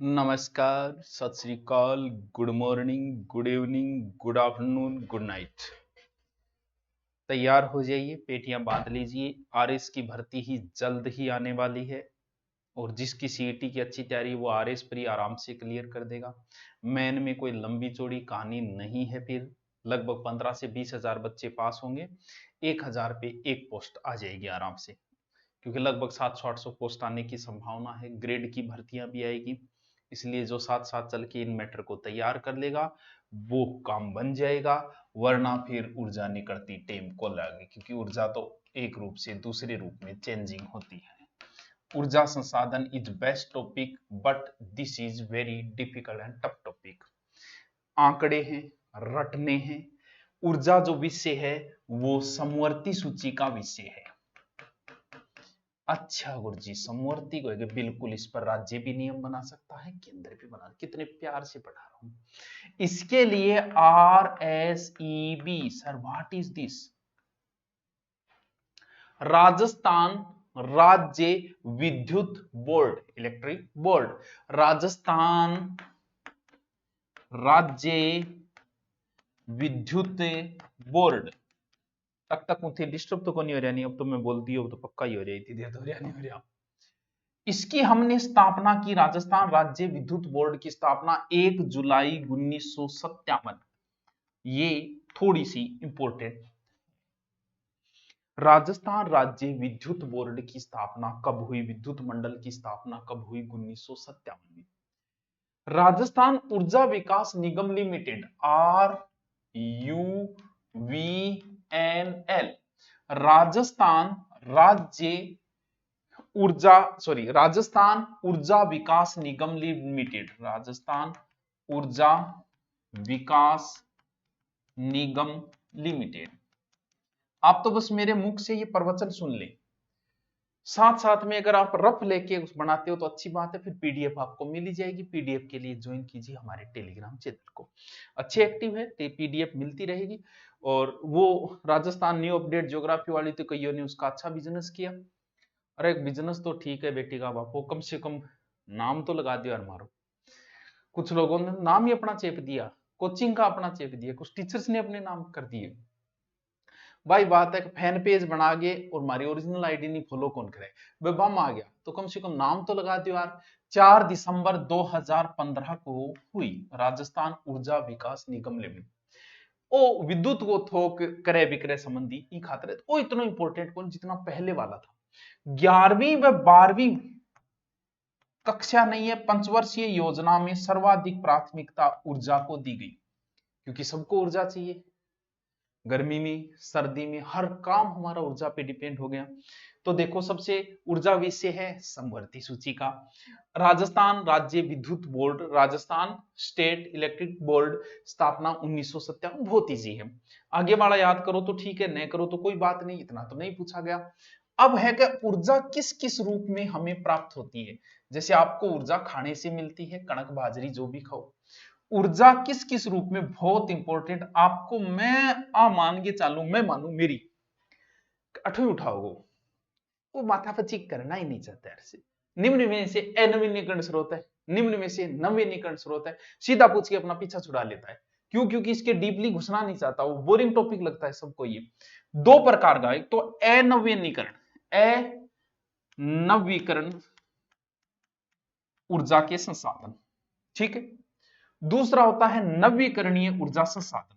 नमस्कार, सत श्री अकाल, good morning, good evening, good afternoon, good night. तैयार हो जाइए, पेटियां बांध लीजिए। आरएस की भर्ती ही जल्द ही आने वाली है और जिसकी सीईटी की अच्छी तैयारी वो आरएस प्री आराम से क्लियर कर देगा। मेन में कोई लंबी चौड़ी कहानी नहीं है। फिर लगभग 15 से 20 हजार बच्चे पास होंगे। 1000 पे एक पोस्ट आ जाएगी आराम से, क्योंकि लगभग 700-800 पोस्ट आने की संभावना है। ग्रेड की भर्तियां भी आएगी, इसलिए जो साथ साथ चल के इन मैटर को तैयार कर लेगा वो काम बन जाएगा। वरना फिर ऊर्जा निकलती टेम को लगे, क्योंकि ऊर्जा तो एक रूप से दूसरे रूप में चेंजिंग होती है। ऊर्जा संसाधन is best topic, but this is very difficult and tough topic. आंकड़े हैं, रटने हैं। ऊर्जा जो विषय है वो समवर्ती सूची का विषय है। अच्छा गुरुजी, समवर्ती को बिल्कुल, इस पर राज्य भी नियम बना सकता है, केंद्र भी बना। कितने प्यार से पढ़ा रहा हूं। इसके लिए RSEB, sir what is this? Rajasthan राज्य विद्युत बोर्ड, इलेक्ट्रिक बोर्ड। राजस्थान राज्य विद्युत बोर्ड। तक मुझे डिस्टर्ब तो नहीं हो रहा, नहीं अब तो मैं बोलती हूँ तो पक्का ही हो रही थी, दे दो रहा नहीं हो रहा। इसकी हमने स्थापना की, राजस्थान राज्य विद्युत बोर्ड की स्थापना 1 जुलाई 1957। ये थोड़ी सी इंपॉर्टेंट। राजस्थान राज्य विद्युत बोर्ड की स्थापना कब हुई, विद्युत मंडल की स्थापना कब हुई? 1957 में। राजस्थान ऊर्जा विकास निगम लिमिटेड, RUVNL, राजस्थान राज्य राजस्थान ऊर्जा विकास निगम लिमिटेड, राजस्थान ऊर्जा विकास निगम लिमिटेड। आप तो बस मेरे मुख से ये प्रवचन सुन लें, साथ साथ में अगर आप रफ लेके बनाते हो तो अच्छी बात है। फिर पीडीएफ आपको मिल ही जाएगी। पीडीएफ के लिए ज्वाइन कीजिए हमारे टेलीग्राम चैनल को, अच्छे एक्टिव है, पीडीएफ मिलती रहेगी। और वो राजस्थान न्यू अपडेट ज्योग्राफी वाली तो कईयों ने उसका अच्छा बिजनेस किया। अरे बिजनेस तो ठीक है बेटी का बापो, कम से कम नाम तो लगा दिया। और मारो, कुछ लोगों ने नाम ही अपना चेप दिया, कोचिंग का अपना चेप दिया, कुछ टीचर्स ने अपने नाम कर दिए। भाई बात है कि फैन पेज बना के और हमारी ओरिजिनल आईडी नहीं फॉलो कौन करे। बम आ गया तो कम से कम नाम तो लगा दो यार। 4 दिसंबर 2015 को हुई राजस्थान ऊर्जा विकास निगम लिमिटेड। ओ विद्युत को थोक क्रय विक्रय संबंधी ई खातिर ओ इतना इंपॉर्टेंट कौन जितना पहले वाला था। 11वीं व 12वीं कक्षा नहीं है, पंचवर्षीय योजना में सर्वाधिक प्राथमिकता ऊर्जा को दी गई, क्योंकि सबको ऊर्जा चाहिए। गर्मी में, सर्दी में, हर काम हमारा ऊर्जा पे डिपेंड हो गया। तो देखो, सबसे ऊर्जा विषय है समवर्ती सूची का। राजस्थान राज्य विद्युत board, Rajasthan state electric board, स्थापना 1957। बहुत इजी है, आगे वाला याद करो तो ठीक है, नहीं करो तो कोई बात नहीं, इतना तो नहीं पूछा गया। अब है कि ऊर्जा किस किस रूप में हमें प्राप्त होती है। जैसे आपको ऊर्जा खाने से मिलती है, कणक बाजरी जो भी खाओ। ऊर्जा किस किस रूप में, बहुत इंपॉर्टेंट। आपको मैं मान के चालू, मैं मानू मेरी 8वीं उठाओगे, वो माथा पर चिक करना ही नहीं चाहता ऐसे। निम्न में से अनवीनीकरण स्रोत है, निम्न में से नवीनीकरण स्रोत है, सीधा पूछ के अपना पीछा छुड़ा लेता है। क्यों? क्योंकि इसके डीपली घुसना नहीं चाहता, वो बोरिंग टॉपिक लगता है सबको। ये दो प्रकार का, एक तो अनवीनीकरण, अनवीकरण ऊर्जा के संसाधन, ठीक है। दूसरा होता है नवीकरणीय ऊर्जा संसाधन।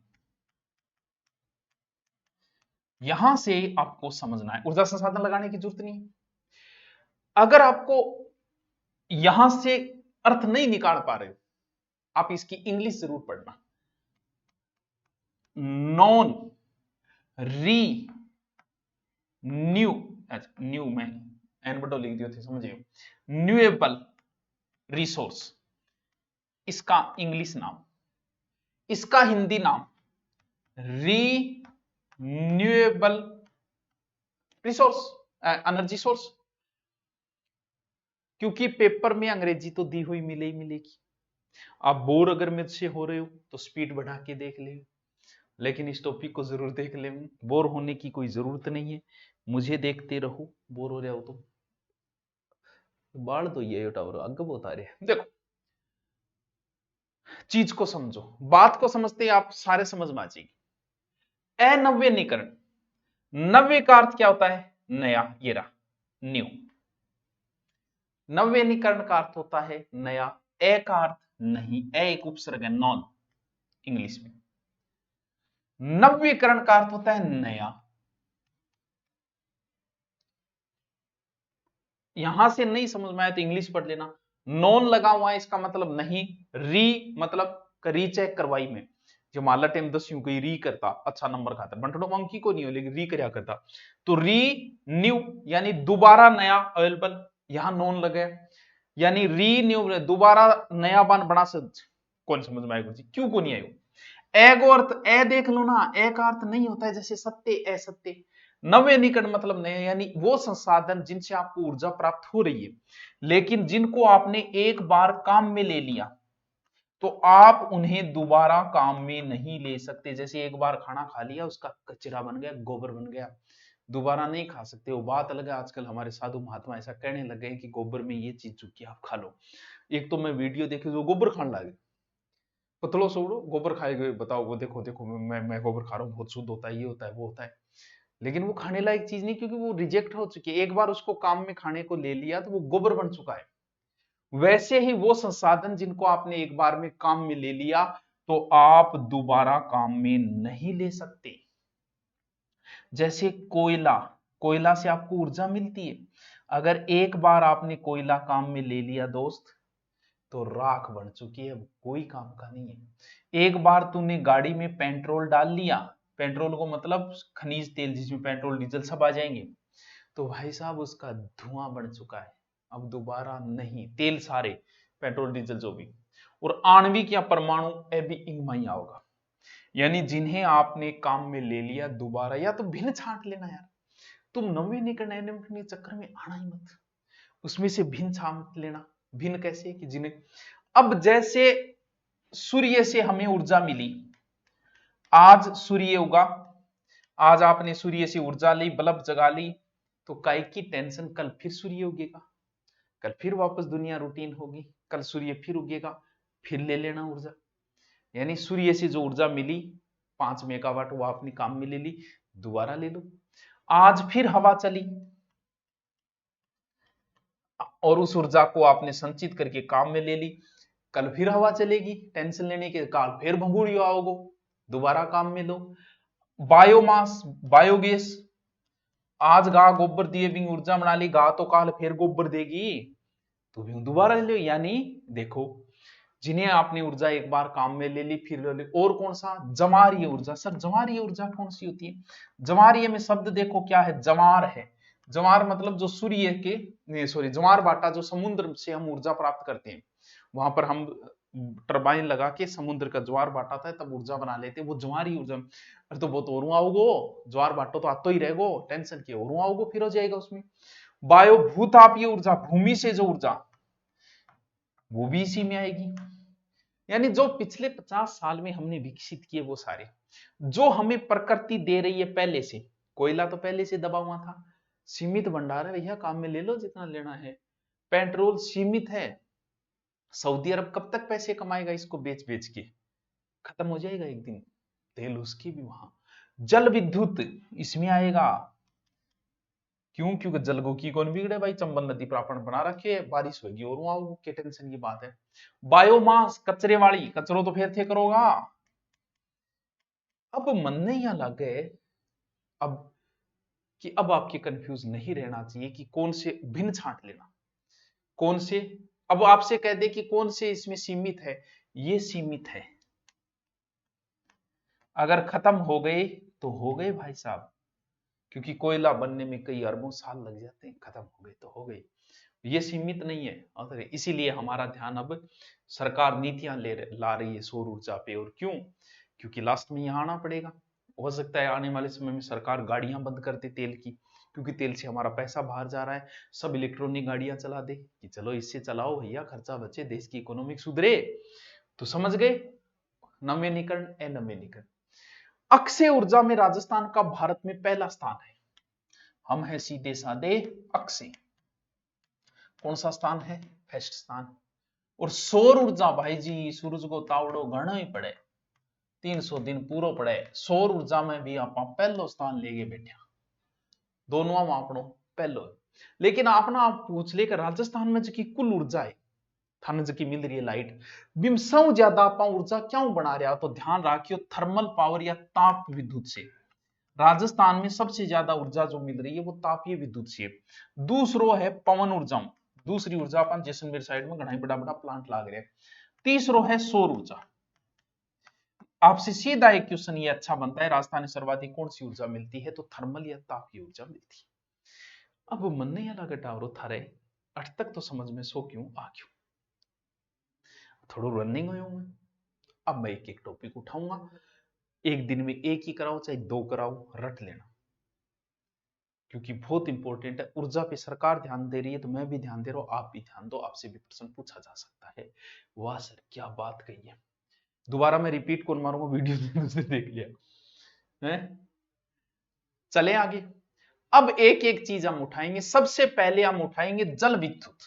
यहां से आपको समझना है, ऊर्जा संसाधन लगाने की जरूरत नहीं है। अगर आपको यहां से अर्थ नहीं निकाल पा रहे हो, आप इसकी इंग्लिश जरूर पढ़ना। नॉन री न्यू, न्यू में एन बटो लिख दिए थे, समझिए, न्यूएबल रिसोर्स, इसका इंग्लिश नाम, इसका हिंदी नाम रीन्यूएबल रिसोर्स, एनर्जी सोर्स। क्योंकि पेपर में अंग्रेजी तो दी हुई मिले ही मिलेगी। आप बोर अगर मुझसे हो रहे हो तो स्पीड बढ़ा के देख ले, लेकिन इस टॉपिक को जरूर देख ले। बोर होने की कोई जरूरत नहीं है, मुझे देखते रहो। बोर हो रहे हो तो बाढ़ तो ये उठा आगे बहुत आ रहे हैं। देखो, चीज को समझो, बात को समझते ही आप सारे समझ में आ जाएगी। अनव्यनीकरण, नव्य का अर्थ क्या होता है? नया, ये रहा न्यू। नव्यनीकरण का अर्थ होता है नया। ए का अर्थ नहीं, ए एक उपसर्ग है, नॉन इंग्लिश में। नव्यकरण का अर्थ होता है नया। यहां से नहीं समझ में आया तो इंग्लिश पढ़ लेना। नॉन लगा हुआ है इसका मतलब नहीं, री मतलब रीचेक करवाई में, जो माला टेम 10 कोई री करता अच्छा नंबर खाता, बंटड़ो अंकी को नहीं हो लेकिन री करया करता, तो री न्यू यानी दोबारा नया अवेलेबल, यहां नॉन लगे यानी री न्यू दोबारा नया बन बना सकते। कौन समझ में आएगा जी? क्यों को नहीं आएगा? ए को अर्थ ए देख लो ना, ए का अर्थ नहीं होता है जैसे सत्य असत्य। नव्यनीकरण मतलब नया यानी वो संसाधन जिनसे आपको ऊर्जा प्राप्त हो रही है, लेकिन जिनको आपने एक बार काम में ले लिया तो आप उन्हें दोबारा काम में नहीं ले सकते। जैसे एक बार खाना खा लिया, उसका कचरा बन गया, गोबर बन गया, दोबारा नहीं खा सकते। वो बात अलग है, आजकल हमारे साधु महात्मा ऐसा कहने लगे हैं कि गोबर में ये चीज चुकी आप खा लो। एक तो मैं वीडियो देखी जो गोबर खाने लगे, पतलो सोड़ो गोबर खाएगे, बताओ वो देखो देखो मैं गोबर खा रहा हूँ, बहुत शुद्ध होता है, ये होता है वो होता है, लेकिन वो खाने लायक चीज नहीं, क्योंकि वो रिजेक्ट हो चुकी है। एक बार उसको काम में खाने को ले लिया तो वो गोबर बन चुका है। वैसे ही वो संसाधन जिनको आपने एक बार में काम में ले लिया तो आप दोबारा काम में नहीं ले सकते। जैसे कोयला, कोयला से आपको ऊर्जा मिलती है, अगर एक बार आपने कोयला काम में ले लिया दोस्त तो राख बन चुकी है, कोई काम का नहीं है। एक बार तूने गाड़ी में पेट्रोल डाल लिया, पेट्रोल को मतलब खनिज तेल जिसमें पेट्रोल डीजल सब आ जाएंगे, तो भाई साहब उसका धुआं बन चुका है, अब दोबारा नहीं। तेल सारे पेट्रोल डीजल जो भी, और आणविक या परमाणु ए भी इनमें ही होगा। यानी जिन्हें आपने काम में ले लिया दोबारा, या तो भिन्न छांट लेना यार, तुम नवीनीकरण के चक्कर में आना ही मत, उसमें से भिन्न छांट लेना। भिन्न कैसे कि जिन्हें, अब जैसे सूर्य से हमें ऊर्जा मिली, आज सूर्य उगा, आज आपने सूर्य से ऊर्जा ली, बल्ब जगा ली, तो काय की टेंशन, कल फिर सूर्य उगेगा, कल फिर वापस दुनिया रूटीन होगी, कल सूर्य फिर उगेगा, फिर ले लेना ऊर्जा। यानी सूर्य से जो ऊर्जा मिली 5 मेगावाट, वो आपने काम में ले ली, दोबारा ले लो। आज फिर हवा चली और उस ऊर्जा को आपने संचित करके काम में ले ली, कल फिर हवा चलेगी, टेंशन लेने के काल फिर भंगूड़ियो आओगो, दोबारा काम में लो। बायोमास, बायोगैस, आज गा गोबर दिए भी ऊर्जा बना ली, गा तो काल फिर गोबर देगी, तो भी दोबारा ले लो। यानी देखो, जिन्हें आपने ऊर्जा एक बार काम में ले ली फिर ले ली। और कौन सा? जमारीय ऊर्जा। सर जमारीय ऊर्जा कौन सी होती है? जमारीय में शब्द देखो क्या है, जमार है। जमार मतलब जो सूर्य के, सॉरी, जमार भाटा जो समुद्र से हम ऊर्जा प्राप्त करते हैं, वहां पर हम टरबाइन लगा के समुद्र का ज्वार भाटा था तब ऊर्जा बना लेते हैं, वो ज्वारी ऊर्जा। अरे तो बहुत और आओगो, ज्वार भाटो तो आतो ही रहेगो, टेंशन की और आओगो, फिर हो जाएगा उसमें। वायु भूतापीय ऊर्जा, भूमि से जो ऊर्जा, वो भी इसी में आएगी। यानी जो पिछले 50 साल में हमने विकसित किए वो सारे, जो हमें प्रकृति दे रही है पहले से। कोयला तो पहले से दबा हुआ था, सीमित भंडार है भैया, काम में ले लो जितना लेना है। पेट्रोल सीमित है, सऊदी अरब कब तक पैसे कमाएगा इसको बेच बेच के, खत्म हो जाएगा एक दिन, तेल उसकी भी वहां। जल विद्युत इसमें आएगा, क्यों? क्योंकि जलगो की कौन बिगड़े भाई, चंबल नदी प्रापण बना रखे, बारिश होगी और वहां के टेंशन की बात है। बायोमास, कचरे वाली, कचरो तो फिर थे करोगा। अब मन नहीं अलग है, अब कि अब आपके कंफ्यूज नहीं रहना चाहिए कि कौन से भिन्न छांट लेना, कौन से। अब आपसे कह दे कि कौन से इसमें सीमित है, ये सीमित है, अगर खत्म हो गए तो हो गए भाई साहब, क्योंकि कोयला बनने में कई अरबों साल लग जाते हैं, खत्म हो गए तो हो गए, ये सीमित नहीं है। और इसीलिए हमारा ध्यान अब सरकार नीतियां ला रही है सौर ऊर्जा पे, और क्यों? क्योंकि लास्ट में यहाँ आना पड़ेगा। हो सकता है आने वाले समय में सरकार गाड़ियां बंद कर दे तेल की, क्योंकि तेल से हमारा पैसा बाहर जा रहा है, सब इलेक्ट्रॉनिक गाड़ियां चला दे कि चलो इससे चलाओ भैया, खर्चा बचे, देश की इकोनॉमिक सुधरे। तो समझ गए, नवीनीकरण अनवीनीकरण। अक्षय ऊर्जा में राजस्थान का भारत में पहला स्थान है, हम है सीधे साधे अक्षय। कौन सा स्थान है? फर्स्ट स्थान। और सौर ऊर्जा भाई जी सूरज को तावड़ो घणो ही पड़े, 300 दिन पूरो पड़े, सौर ऊर्जा में भी आप पहलो स्थान लेके बैठे, दोनों में आपनो पहलो है। लेकिन आप ना आप पूछ ले कि राजस्थान में जो कुल ऊर्जा है थाने जो मिल रही है लाइट बिम सौ ज्यादा आप ऊर्जा क्यों बना रहा, तो ध्यान रखियो थर्मल पावर या ताप विद्युत से राजस्थान में सबसे ज्यादा ऊर्जा जो मिल रही है वो तापीय विद्युत से। दूसरो है पवन ऊर्जा, दूसरी ऊर्जा अपन जैसलमेर साइड में घना बड़ा बड़ा प्लांट लाग रहे हैं। तीसरो है सौर ऊर्जा। आपसे सीधा एक क्वेश्चन ये अच्छा बनता है, राजस्थान में सर्वाधिक कौन सी ऊर्जा मिलती है, तो थर्मल या तापीय ऊर्जा मिलती है। अब मन नहीं लगा टावरो थारे अट तक तो समझ में सो क्यों आ क्यों, थोड़ा रनिंग हो मैं। अब मैं एक एक टॉपिक उठाऊंगा, एक दिन में एक ही कराओ चाहे दो कराओ, रट लेना, क्योंकि बहुत इंपॉर्टेंट है। ऊर्जा पे सरकार ध्यान दे रही है तो मैं भी ध्यान दे रहा हूं, आप भी ध्यान दो, आपसे भी प्रश्न पूछा जा सकता है। वाह सर क्या बात कही है, दोबारा मैं रिपीट कौन मारूंगा, वीडियो में दूसरे देख लिया है। चले आगे, अब एक एक चीज हम उठाएंगे। सबसे पहले हम उठाएंगे जल विद्युत,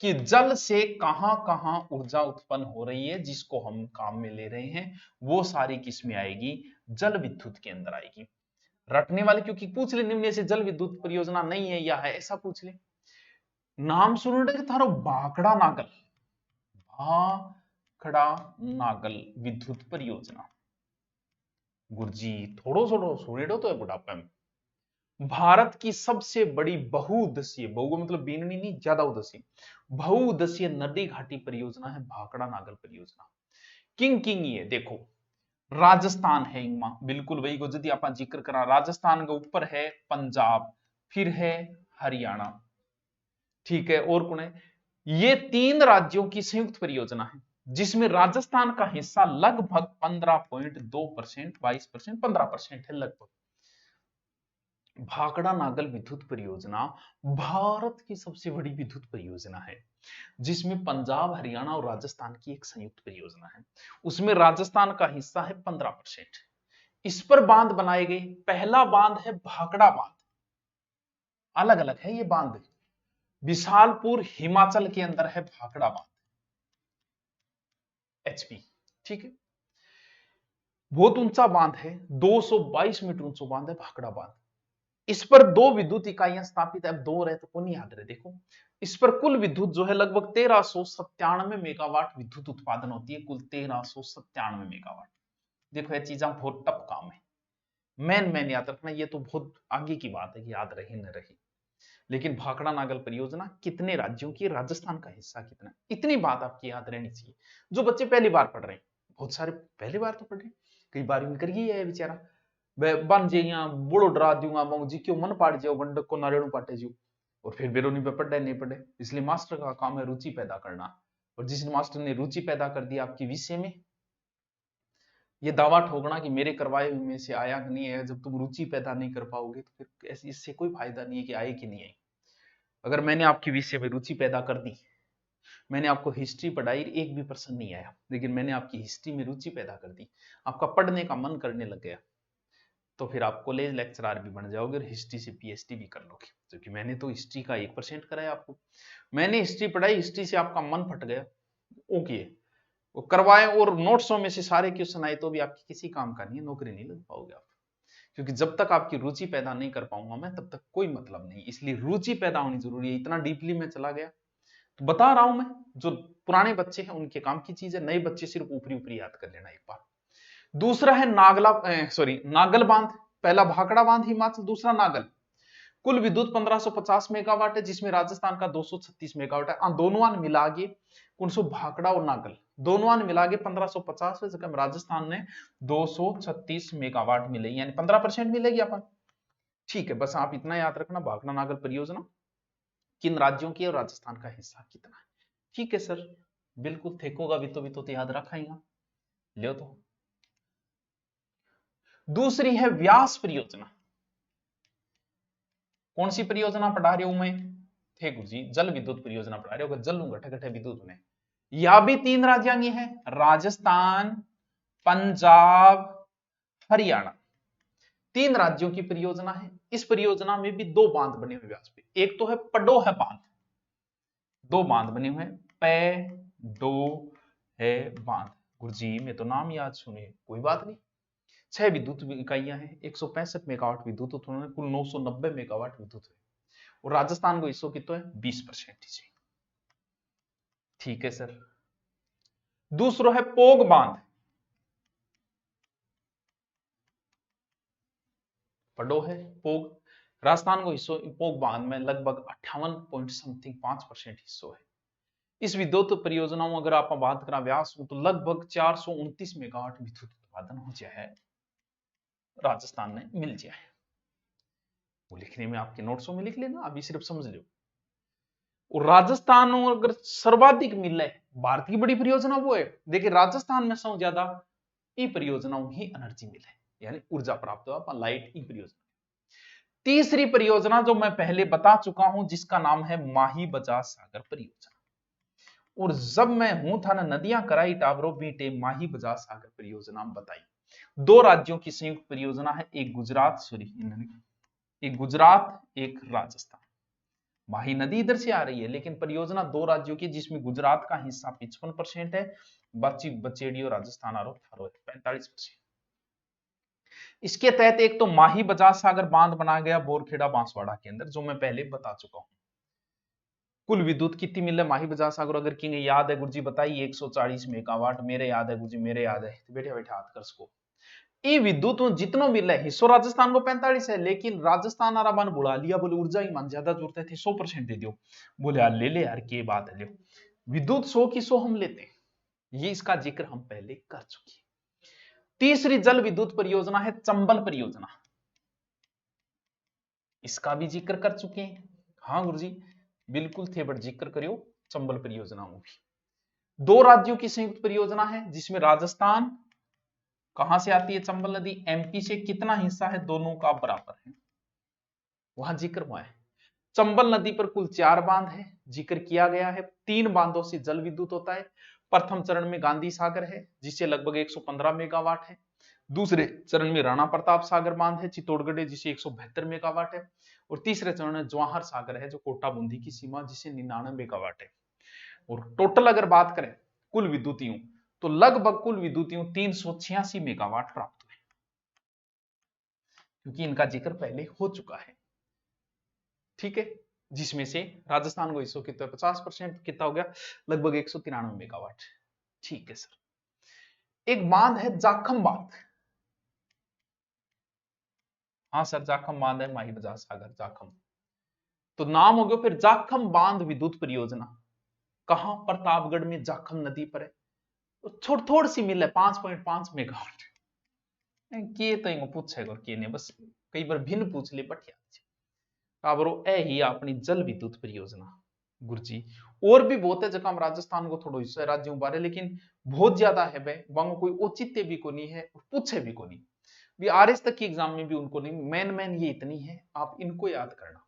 कि जल से कहां कहां ऊर्जा उत्पन्न हो रही है जिसको हम काम में ले रहे हैं, वो सारी किसमें आएगी, जल विद्युत के अंदर आएगी। रटने वाले क्योंकि पूछ ले निम्न से जल विद्युत परियोजना नहीं है या है, ऐसा पूछ ले। नाम सुन रहे थारो भाखड़ा नागल, भाखड़ा नागल विद्युत परियोजना, गुरुजी थोड़ो थोड़ो सुनेडो तो है बुढ़ापे में। भारत की सबसे बड़ी बहुउद्देशीय, बहु मतलब बीननी नहीं ज्यादा उद्देशीय, बहुउद्देशीय नदी घाटी परियोजना है भाखड़ा नागल परियोजना। किंग किंग ये देखो राजस्थान है इनमें, बिल्कुल वही को यदि आप जिक्र करा, राजस्थान के ऊपर है पंजाब, फिर है हरियाणा, ठीक है, और कौन है, ये 3 राज्यों की संयुक्त परियोजना है जिसमें राजस्थान का हिस्सा लगभग 15.2%, 22%, 15% है लगभग। भाखड़ा नागल विद्युत परियोजना भारत की सबसे बड़ी विद्युत परियोजना है जिसमें पंजाब, हरियाणा और राजस्थान की एक संयुक्त परियोजना है। उसमें राजस्थान का हिस्सा है 15%। इस पर बांध बनाए गए, पहला बांध है भाखड़ा बांध, अलग अलग है ये बांध, विशालपुर हिमाचल के अंदर है भाखड़ा बांध, एचपी, ठीक है, बहुत ऊंचा बांध है, 222 मीटर ऊंचा बांध है भाखड़ा बांध। इस पर 2 विद्युत इकाइयां स्थापित है, अब 2 रहे तो कौन याद रहे, देखो इस पर कुल विद्युत जो है लगभग 1397 मेगावाट विद्युत उत्पादन होती है, कुल 1397 मेगावाट। देखो ये चीजें बहुत टफ काम है, मैन याद रखना, ये तो बहुत आगे की बात है कि याद रही न रही। लेकिन भाखड़ा नागल परियोजना कितने राज्यों की, राजस्थान का हिस्सा कितना, इतनी बात आपकी याद रहनी चाहिए। जो बच्चे पहली बार पढ़ रहे हैं, बहुत सारे पहली बार तो पढ़ रहे हैं, कई बार इनकर ये है बेचारा बन जे यहाँ बड़ो डरा दूंगा मऊ जी क्यों मन पाट जाओ गंडक को नारेणु पाटे जो, और फिर बेरोनी पे पढ़े नहीं पढ़े। इसलिए मास्टर का काम है रुचि पैदा करना, और जिस मास्टर ने रुचि पैदा कर दी आपके विषय में, ये दावा ठोकना कि मेरे करवाए हुए में से आया कि नहीं है, जब तुम रुचि पैदा नहीं कर पाओगे तो फिर ऐसे इससे कोई फायदा नहीं है कि आए कि नहीं आए। अगर मैंने आपके विषय में रुचि पैदा कर दी, मैंने आपको हिस्ट्री पढ़ाई, एक भी प्रश्न नहीं आया, लेकिन मैंने आपकी हिस्ट्री में रुचि पैदा कर दी, आपका पढ़ने का मन करने लग गया, तो फिर आप कॉलेज लेक्चरर भी बन जाओगे और हिस्ट्री से पीएचडी भी कर लोगे, क्योंकि मैंने तो हिस्ट्री का 1% कराया आपको, मैंने हिस्ट्री पढ़ाई, हिस्ट्री से आपका मन फट गया, ओके वो करवाए और नोट्सों में से सारे क्वेश्चन आए तो भी आपकी किसी काम का नहीं है, नौकरी नहीं लग पाओगे आप, क्योंकि जब तक आपकी रुचि पैदा नहीं कर पाऊंगा मैं तब तक कोई मतलब नहीं। इसलिए रुचि पैदा होनी जरूरी है। इतना डीपली में चला गया तो बता रहा हूं मैं, जो पुराने बच्चे हैं उनके काम की चीज है, नए बच्चे सिर्फ ऊपरी ऊपरी याद कर लेना एक बार। दूसरा है नागल बांध, पहला भाखड़ा बांध हिमाचल, दूसरा नागल। कुल विद्युत 1550 मेगावाट है जिसमें राजस्थान का 236 मेगावाट है, दोनों मिला के कौन सो भाखड़ा और नागल दोनों मिला के 1550 है, जबकि राजस्थान ने 236 मेगावाट मिलेगी, यानी 15% मिलेगी अपन, ठीक है। बस आप इतना याद रखना, भाखड़ा नागल परियोजना किन राज्यों की है और राजस्थान का हिस्सा कितना है, ठीक है सर, बिल्कुल थेकोगा भी तो याद रखाएगा, लियो तो। दूसरी है व्यास परियोजना, कौन सी परियोजना पढ़ा रही हूं मैं, थे गुरुजी जल विद्युत परियोजना पढ़ा रहे हो, जल घटे घटे विद्युत में, यह भी 3 राज्यों की है, राजस्थान, पंजाब, हरियाणा, 3 राज्यों की परियोजना है। इस परियोजना में भी 2 बांध बने हुए व्यास पे, एक तो है पडोह बांध, 2 बांध बने हुए, पै डो है बांध। गुरुजी में तो नाम याद सुने, कोई बात नहीं। 6 विद्युत इकाइयां हैं, 165 मेगावाट विद्युत उत्पन्न है, कुल 990 मेगावाट विद्युत है। और राजस्थान को हिस्सों कितना है 20%। ठीक है सर। दूसरा है पोग बांध। पढ़ो है पोग। राजस्थान को हिस्सों पोग बांध में लगभग 58 पॉइंट समथिंग 5% हिस्सों है। इस विद्युत परियोजनाओं अगर आप बात करें व्यास तो लगभग 429 मेगावाट विद्युत उत्पादन हो जाए राजस्थान में मिल जाए। वो लिखने में आपके नोट्सों में लिख लेना, अभी सिर्फ समझ लो। और राजस्थान अगर सर्वाधिक मिल है, भारत की बड़ी परियोजना वो है। देखिए राजस्थान में सबसे ज्यादा ई परियोजनाओं ही एनर्जी मिल है, यानी ऊर्जा प्राप्त हुआ लाइट ई परियोजना। तीसरी परियोजना जो मैं पहले बता चुका हूं जिसका नाम है माही बजाज सागर परियोजना। और जब मैं हूं था ना नदियां कराई टावरों बीटे माही बजाज सागर परियोजना बताई। 2 राज्यों की संयुक्त परियोजना है, एक गुजरात एक गुजरात एक राजस्थान। माही नदी इधर से आ रही है लेकिन परियोजना 2 राज्यों की, जिसमें गुजरात का हिस्सा 55% है, बाकी बचेड़ी और राजस्थान आरोप 45%। इसके तहत एक तो माही बजाज सागर बांध बनाया गया बोरखेड़ा बांसवाड़ा के अंदर, जो मैं पहले बता चुका हूं। कुल विद्युत कितनी मिल है माही बजाज सागर, अगर किंग याद है गुरुजी बताइए 140 मेगावाट। मेरे याद है गुरुजी, मेरे याद है, बैठे बैठे हाथ कर सको। ये विद्युत जितना मिल है हिस्सों राजस्थान को 45 है, लेकिन राजस्थान आरा बन बुला लिया, बोले ऊर्जा ही मान ज्यादा जरूरत थे 100% दे दो। बोले यार ले ले यार, के बात है, ले विद्युत 100 की 100 हम लेते हैं। ये इसका जिक्र हम पहले कर चुके हैं। तीसरी जल विद्युत परियोजना है चंबल परियोजना, इसका भी जिक्र कर चुके हैं। हाँ गुरुजी बिल्कुल थे, बट जिक्र करियो चंबल परियोजना में भी। 2 राज्यों की संयुक्त परियोजना है जिसमें राजस्थान कहां से आती है चंबल नदी, एमपी से। कितना हिस्सा है दोनों का बराबर है, वहां जिक्र हुआ है। चंबल नदी पर कुल 4 बांध है, जिक्र किया गया है। 3 बांधों से जल विद्युत होता है। प्रथम चरण में गांधी सागर है जिससे लगभग 115 मेगावाट है। दूसरे चरण में राणा प्रताप सागर बांध है चित्तौड़गढ़ जिसे 172 मेगावाट है। और तीसरे चरण में जवाहर सागर है जो कोटा बूंदी की सीमा जिसे 99 मेगावाट है। और टोटल अगर बात करें कुल विद्युतियों तो लगभग कुल विद्युतियों 386 मेगावाट प्राप्त हुए, क्योंकि इनका जिक्र पहले हो चुका है। ठीक है, जिसमें से राजस्थान को हिस्सों कितना 50% कितना हो गया, लगभग 193 मेगावाट। ठीक है सर। एक बांध है जाखम बांध। हाँ सर जाखम बांध है माही बजाज सागर जाखम, तो नाम हो गया फिर जाखम बांध विद्युत परियोजना। कहां, प्रतापगढ़ में जाखम नदी पर है। तो थोड़ी सी मिल है 5.5 मेगावाट। के तो पूछेगा के ने बस कई बार भिन्न पूछ ले बट याद काबरो ए ही अपनी जल विद्युत परियोजना। गुरुजी और भी बहुत है जगह हम राजस्थान को थोड़ा हिस्सा राज्यों बारे, लेकिन बहुत ज्यादा है भाई, वहां कोई औचित्य भी को नहीं है, पूछे भी को नहीं भी, आरएस तक की एग्जाम में भी उनको नहीं। मेन ये इतनी है, आप इनको याद करना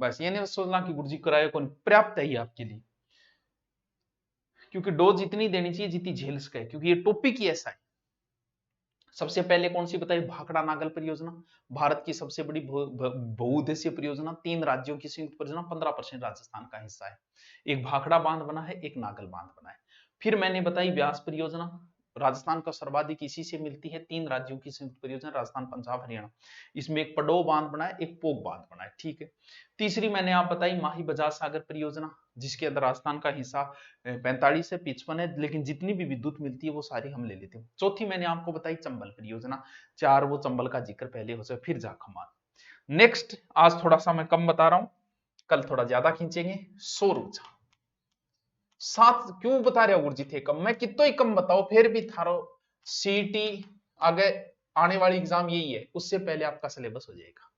बस। ये नहीं सोचना कि गुरुजी कराए कौन, पर्याप्त है ही आपके लिए, क्योंकि डोज इतनी देनी चाहिए जितनी झेल सके, क्योंकि ये टॉपिक ही ऐसा है। सबसे पहले कौन सी बताई, भाखड़ा नागल परियोजना, भारत की सबसे बड़ी बहुउद्देशीय परियोजना, 3 राज्यों की संयुक्त परियोजना, 15% राजस्थान का हिस्सा है। एक भाखड़ा बांध बना है, एक नागल बांध बना है। फिर मैंने बताई व्यास परियोजना, राजस्थान का सर्वाधिक इसी से मिलती है, 3 राज्यों की संयुक्त परियोजना, राजस्थान पंजाब हरियाणा। इसमें एक पडो बांध बना है, एक पोग बांध बना है। ठीक है। तीसरी मैंने आप बताई माही बजाज सागर परियोजना, जिसके अंदर राजस्थान का हिस्सा 45 से 55 है, लेकिन जितनी भी विद्युत मिलती है वो सारी हम ले लेते हैं। चौथी मैंने आपको बताई चंबल परियोजना, 4 वो चंबल का जिक्र पहले हो जाए, फिर जाखम। नेक्स्ट आज थोड़ा सा मैं कम बता रहा हूं, कल थोड़ा ज्यादा खींचेंगे। सौर ऊर्जा 7 क्यों बता रहे हो गुरुजी थे कम, मैं कितना ही कम बताओ फिर भी थारो सीटी आगे आने वाली एग्जाम यही है, उससे पहले आपका सिलेबस हो जाएगा।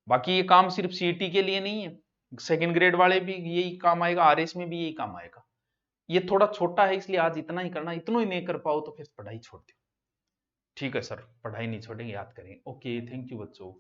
बाकी ये काम सिर्फ सीटी के लिए नहीं है, सेकंड ग्रेड वाले भी यही काम आएगा, आरएस में भी यही काम आएगा। ये थोड़ा छोटा है इसलिए आज इतना ही करना, इतना ही नहीं कर पाओ तो फिर पढ़ाई छोड़ दो। ठीक है सर, पढ़ाई नहीं छोड़ेंगे, याद करेंगे। ओके थैंक यू बच्चों।